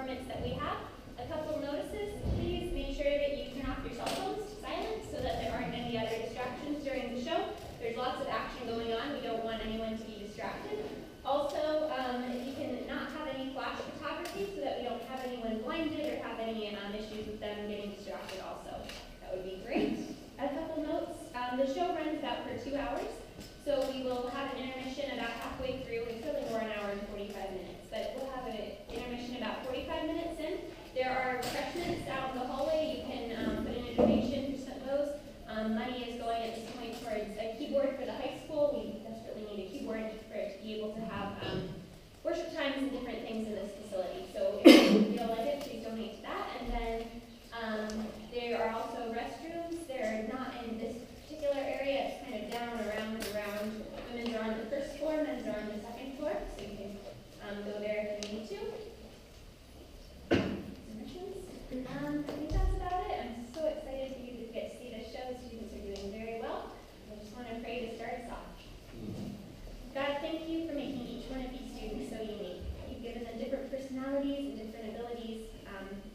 permits that we have. A couple notices, please make sure that you turn off your cell phones to silent so that there aren't any other distractions during the show. There's lots of action going on. We don't want anyone to be distracted. Also, if you can not have any flash photography so that we don't have anyone blinded or have any issues with them getting distracted also. That would be great. A couple notes, the show runs about for 2 hours, so we will have an intermission about halfway through. It's really more an hour and 45 minutes, but we'll have an intermission about 45 minutes in. There are refreshments out in the hallway. You can put in a donation for some of those. Money is going at this point towards a keyboard for the high school. We desperately need a keyboard for it to be able to have worship times and different things in this facility. So if you feel like it, please donate to that. And then there are also restrooms. They're not in this particular area. It's kind of down, around. Women's are on the first floor, men's are on the second floor. So you can go there if you need to. I think that's about it. I'm so excited for you to get to see this show. The students are doing very well. I just want to pray to start us off. God, thank you for making each one of these students so unique. You've given them different personalities and different abilities,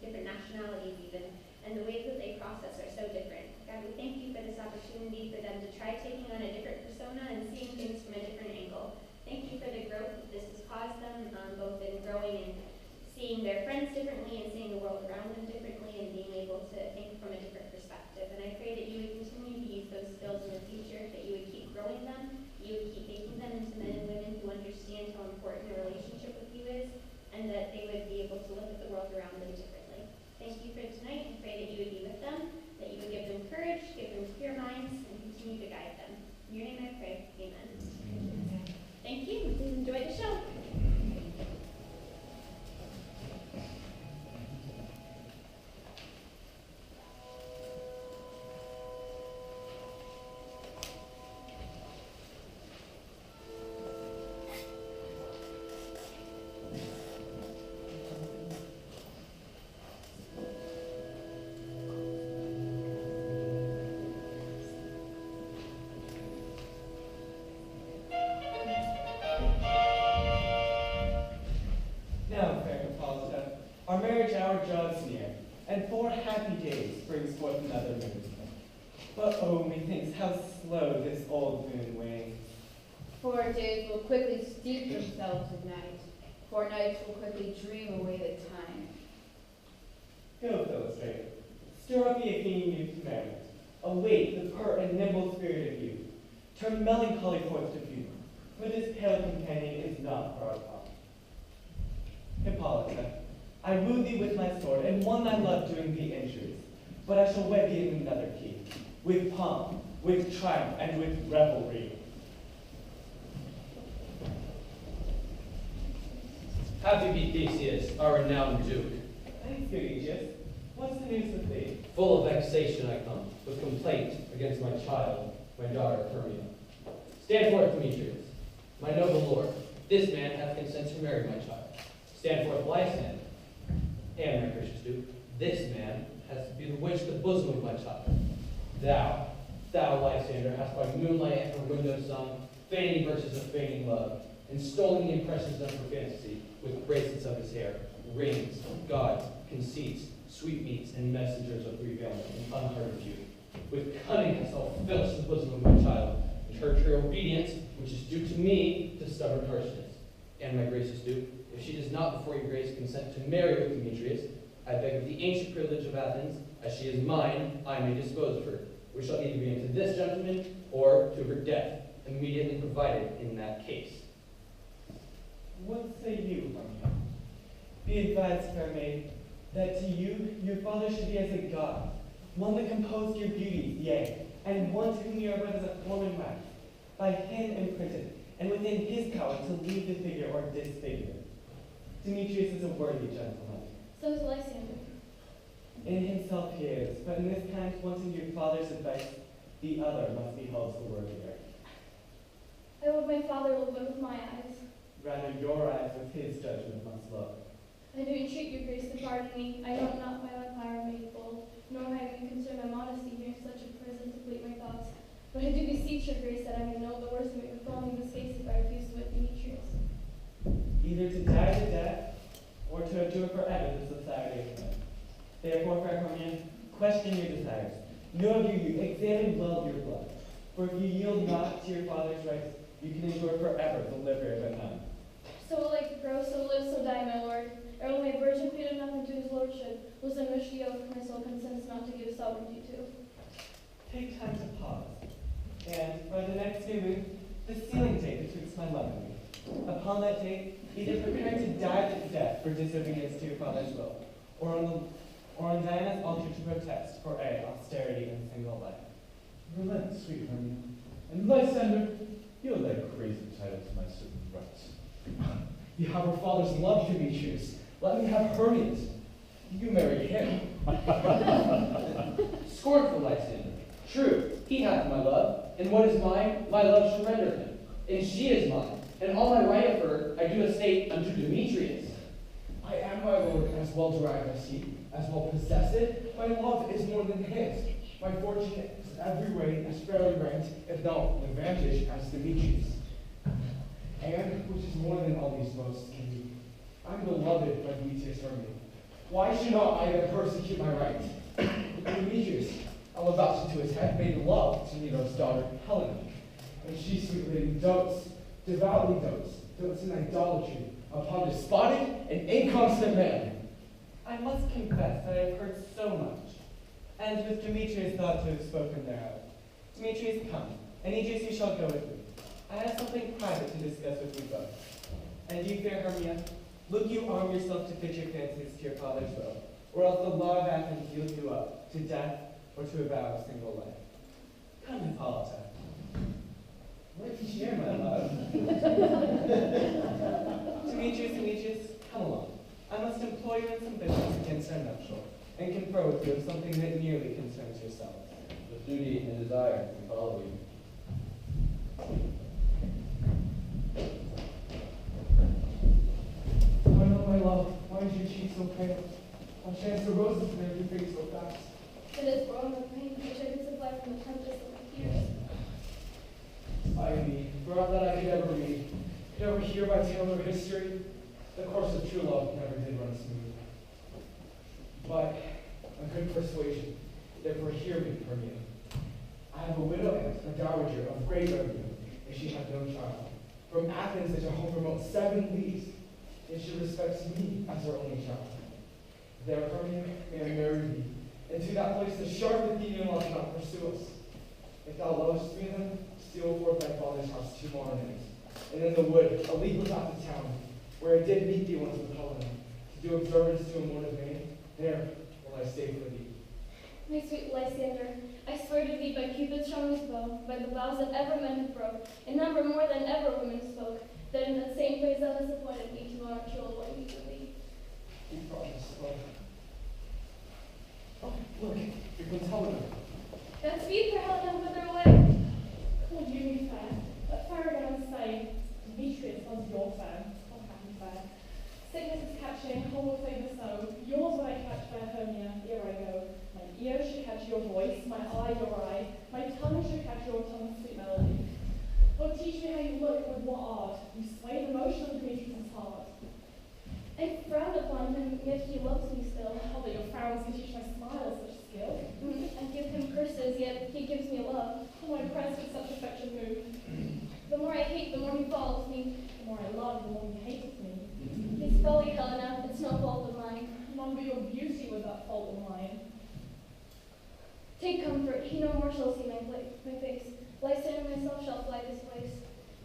different nationalities even, and the ways that they process are so different. God, we thank you for this opportunity for them to try taking on a different persona and seeing things from a different angle. Thank you for the growth that this has caused them, both in growing and seeing their friends differently and seeing the world around them differently and being able to think from a different perspective. And I pray that you would continue to use those skills in the future, that you would keep growing them, you would keep making them into men and women who understand how important a relationship with you is, and that they would be able to look at the world around them differently. Thank you for tonight, and pray that you would be with them, that you would give them courage, give them clear minds, and continue to guide them. In your name I pray, amen. Thank you, please enjoy the show. Our marriage hour jogs near, and 4 happy days brings forth another moon. But oh, methinks how slow this old moon wanes. 4 days will quickly steep themselves in night. 4 nights will quickly dream away the time. Go, Philostrator, stir up the Athenian youth to merriment. Awake the pert and nimble spirit of youth. Turn melancholy forth to fury, for this pale companion is not for our part. Hippolyta, I woo thee with my sword, and won thy love doing thee injuries. But I shall wed thee in another key, with pomp, with triumph, and with revelry. Happy be Theseus, our renowned Duke. Thanks, good Aegeus. What's the news with thee? Full of vexation I come, with complaint against my child, my daughter Hermia. Stand forth, Demetrius, my noble lord. This man hath consent to marry my child. Stand forth, Lysander. And, my gracious Duke, this man has bewitched the bosom of my child. Thou, Lysander, hast by moonlight and her window sung feigning verses of feigning love, and stolen the impressions of her fantasy with bracelets of his hair, rings, gauds, conceits, sweetmeats, and messengers of revealment and unheard of youth. With cunning hast thou filched the bosom of my child, and turned her obedience, which is due to me, to stubborn harshness. And, my gracious Duke, if she does not before your grace consent to marry with Demetrius, I beg of the ancient privilege of Athens, as she is mine, I may dispose of her, which shall either be unto this gentleman or to her death, immediately provided in that case. What say you, Hermia? Be advised, fair maid, that to you your father should be as a god, one that composed your beauties, yea, and one to whom you are but as a form and wax, by him imprinted, and within his power to leave the figure or disfigure. Demetrius is a worthy gentleman. So is Lysander. In himself he is, but in this kind, wanting your father's advice, the other must be held the worthier. I would my father look with my eyes. Rather your eyes with his judgment must look. I do entreat your grace to pardon me. I know not by my power made bold, nor have I concern my modesty here in such a prison to complete my thoughts. But I do beseech your grace that I may know the worst may befall me in this case if I refuse to wed Demetrius. Either to die the death, or to endure forever the society of men. Therefore, fair Hermia, question your desires. Know of you, examine well your blood. For if you yield not to your father's rights, you can endure forever the liberty of a nun. So will I grow, so live, so die, my lord. Ere will my virgin pleaded nothing to his lordship, was enriched the oath my soul consents not to give sovereignty to. Take time to pause, and by the next new moon, the sealing date betwixt my love and me. Upon that date, either prepare to die the death for disobedience to your father's will, or on Diana's altar to protest for A, austerity and single life. Relent, sweet Hermia. And Lysander, you're that crazy entitled to my certain rights. You have her father's love, Demetrius. Let me have Hermia's. You marry him. Scornful Lysander. True, he hath my love, and what is mine, my love shall render him. And she is mine, and all my right of her I do estate unto Demetrius. I am my lord as well derived as he, as well possessed. My love is more than his. My fortune is every way as fairly ranked, if not with advantage, as Demetrius. And, which is more than all these boasts can be, I'm beloved by Demetrius Hermia. Why should not I then persecute my right? Demetrius, alabaster to his head, made love to Nero's daughter, Helena. And she, sweet lady, dotes, devoutly dotes in idolatry, upon despotic and inconstant man. I must confess that I have heard so much, and with Demetrius thought to have spoken thereof. Demetrius, come, and Aegeus you shall go with me. I have something private to discuss with you both. And you, fair Hermia, look you arm yourself to fit your fancies to your father's will, or else the law of Athens yields you up to death or to a vow of single life. Come, Hippolyta. What did you hear, my love? Demetrius, come along. I must employ you in some business against our nuptial, and confer with you of something that nearly concerns yourselves. With duty and desire, we follow you. Why not, my love? Why is your cheek so pale? Why chance the roses make your face so fast? It is born with pain, which I could supply from the tempest of my tears. Ay me, for all that I could ever read, could ever hear by tale or history, the course of true love never did run smooth. But a good persuasion, therefore hear me, Hermia. I have a widow aunt, a dowager of great revenue, and she hath no child. From Athens is her home remote 7 leagues, and she respects me as her only child. There, Hermia, may I marry thee, and to that place the sharp Athenian law cannot pursue us. If thou lovest me then, steal forth thy father's house tomorrow night, and in the wood, a league without the town, where I did meet thee once with Helena, to do observance to a mortal maid, there will I stay for thee. My sweet Lysander, I swear to thee by Cupid's strongest bow, by the vows that ever men have broke, in number more than ever women spoke, that in that same place thou hast appointed me tomorrow she will await me for thee. You promise, love. Oh, look, here comes Helena. Godspeed for Helena, whither away? Called you me fair, but Farragon say, Demetrius was your fair, or happy fair. Sickness is catching, whole will favour so, yours will I catch, fair Hermia, ere I go. My ear should catch your voice, my eye your eye, my tongue should catch your tongue's sweet melody. Oh, teach me how you look, with what art, you sway the motion of Demetrius' heart. I frowned upon him, yet he loves me still. Although your frowns can teach my smile such skill. I give him curses, yet he gives me love. Oh, I'm pressed with such affection move. The more I hate, the more he follows me. The more I love, the more you hate me. His folly, Helena, it's no fault of mine. None but your beauty was that fault of mine. Take comfort, he no more shall see my face. Lysander myself shall fly this place.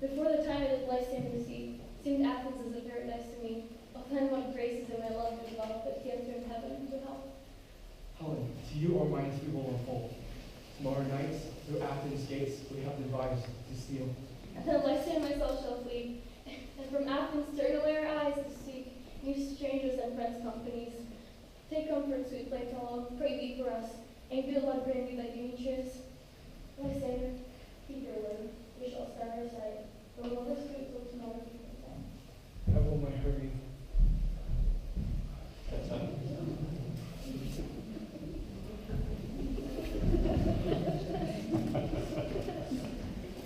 Before the time it is Lysander to see, seemed Athens as a paradise to me. Oh, then what graces in my love and love that he hath turned heaven into hell. Helen, to you our minds we will unfold. Tomorrow night, through Athens' gates, we have devised to steal. And then Lysander myself shall flee, and from Athens turn away our eyes to seek new strangers and friends' companies. Take comfort, sweet playfellow, pray thee for us, and good luck bring thee thy Demetrius. Lysander, keep your word, we shall stand our sight, but we'll never speak till tomorrow evening. I will, my Hermia.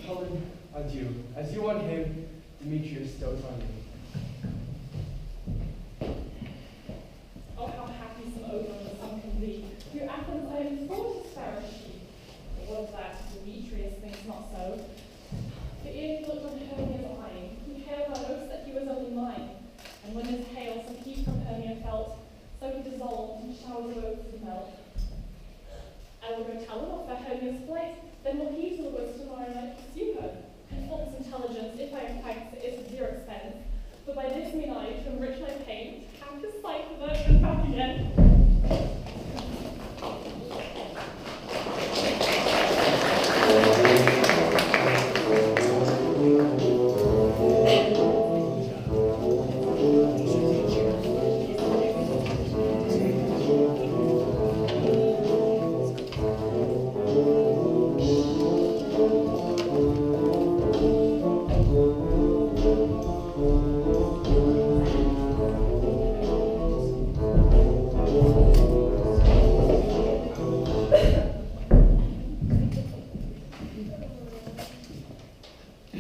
Helen, adieu. As you on him, Demetrius dotes on you.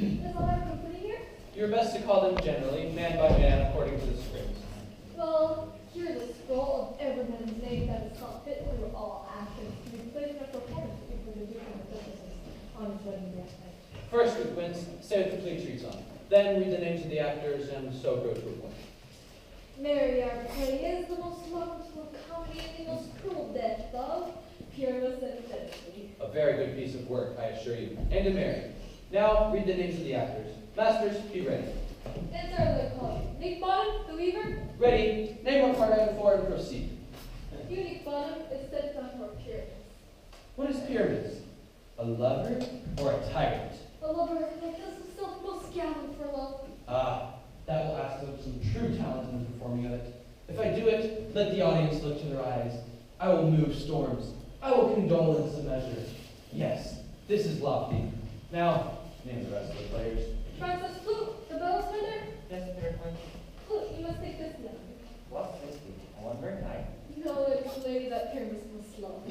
Is all our company here? You're best to call them generally, man by man, according to the scripts. Well, here's a scroll of every man's name that is not fit through all actions to be placed in a performance before the duty of businesses on his wedding day. First, we Quince, say the complete treatise on. Then read the names of the actors and so go to a point. Mary, our play is the most lamentable comedy and the most cruel death of Pyramus and Thisbe. A very good piece of work, I assure you. And to Mary. Now, read the names of the actors. Masters, be ready. Answer their calling. Nick Bottom, the weaver. Ready. Name what part I am for and proceed. You, Nick Bottom, is set down for Pyramus. What is Pyramus? A lover or a tyrant? A lover that does himself most gallant for love. Ah, that will ask of some true talent in the performing of it. If I do it, let the audience look to their eyes. I will move storms. I will condolence a measure. Yes, this is lofty. Now, name the rest of the players. Francis Flute, the bow spender. Yes, Mary Queen. Flute, you must take this now. What's this? I wonder tonight. No, it's the lady that Pyramus must love.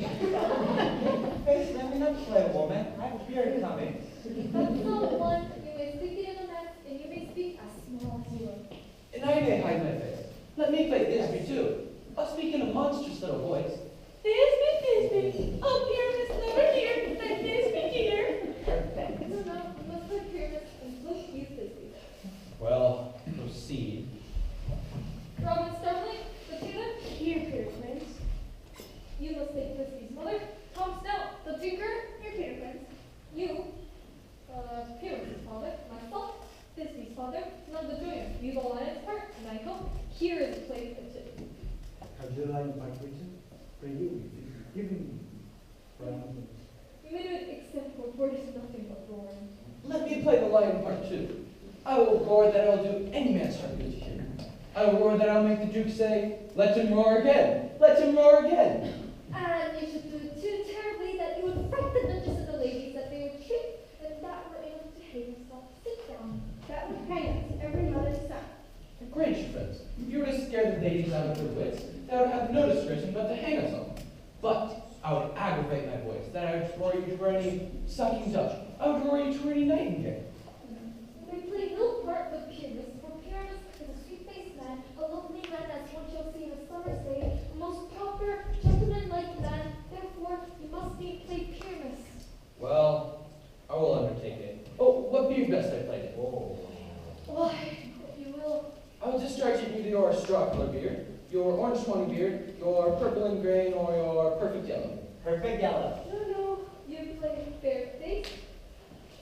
Face, let me not play, woman. I have a beard coming. That's not one. You may speak it in a mess, and you may speak as small as you will. And I may hide my face. Let me play Thisbe too. I'll speak in a monstrous little voice. Thisbe, oh, Pyramus never here, but Thisbe here. Perfect. No, you must play Pyramus and Flute use Thisbe. Well, proceed. Robin Starling, the tutor. Here, Pyramus. You must take Thisbe's mother. Tom Snout, the tinker. Here, Pyramus. You, Pyramus' father, myself, Thisbe's father, none the joiner. You the lion's part, and I hope here is a place for two. Have you like my question? Can you give me from You may do it except for word is nothing but roaring. Let me play the lion part too. I will roar that I'll do any man's heart good to hear. I will roar that I'll make the Duke say, let him roar again, let him roar again. And you should do it too terribly that you would fright the Duchess and the ladies, that they would trip, and that were able to hate themselves. Sit down. That would hang us, every mother's son. Great, your friends. If you were to scare the ladies out of their wits, that would have no discretion but to hang us all. But I would aggravate my voice, that I would roar you to any sucking duck. I would roar you to any nightingale. We play no part but Pyramus, for Pyramus is a sweet-faced man, a lovely man as one shall see in a summer's day, a most proper, gentleman-like man. Therefore, you must be play Pyramus. Well, I will undertake it. Oh, what beard best I played it? Oh. Why, if you will. I will discharge you either your straw color beard, your orange tawny beard, your purple and grain, or your perfect yellow. Perfect yellow. No, you play fair face.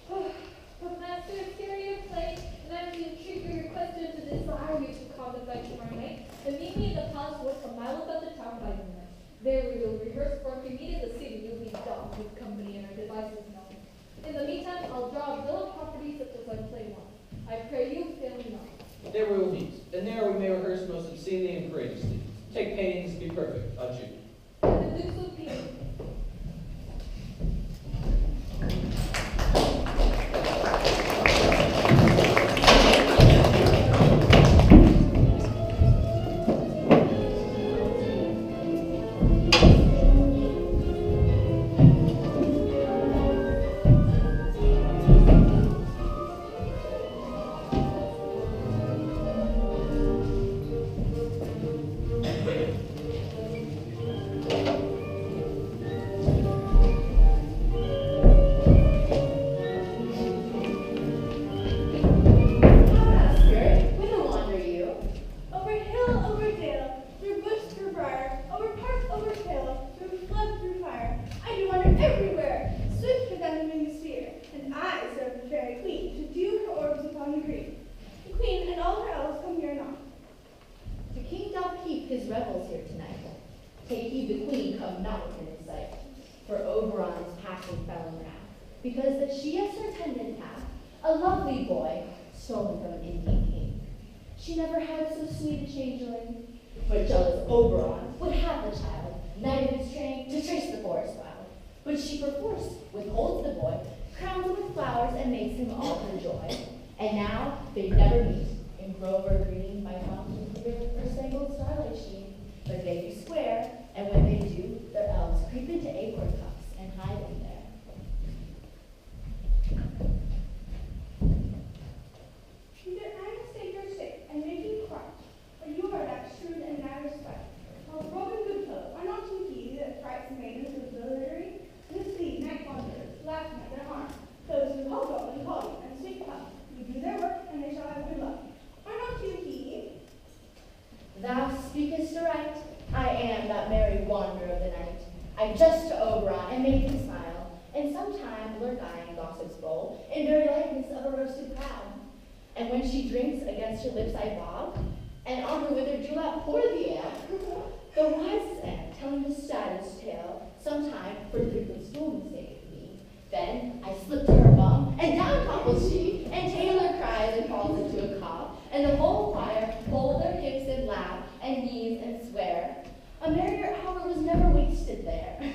But master, here you play, and I am to entreat your requester to desire you to come the fight tomorrow night, and meet me in the palace work a mile above the town by midnight. There we will rehearse, for if we meet in the city, you'll be dogged with company and our devices known. In the meantime, I'll draw a bill of property such as I play once. I pray you, fail me not. There we will meet, and there we may rehearse most obscenely and courageously. Take pains to be perfect, adieu. And the Duke's opinion. And when she drinks, against her lips I bob, and on her withered jewel pour the ale. The wisest aunt, telling the saddest tale, sometime for the frequent stool mistaken me. Then I slip to her bum, and down topples she, and Taylor cries and falls into a cough, and the whole choir hold their hips and laugh, and knees and swear. A merrier hour was never wasted there.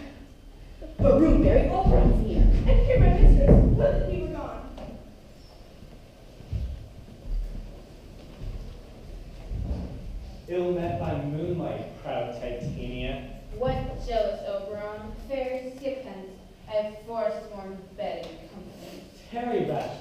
But room very full runs here. And here, my mistress, would we were gone. Ill met by moonlight, proud Titania. What jealous Oberon, fair skip hence, I have forsworn bed and company. Tarry, rash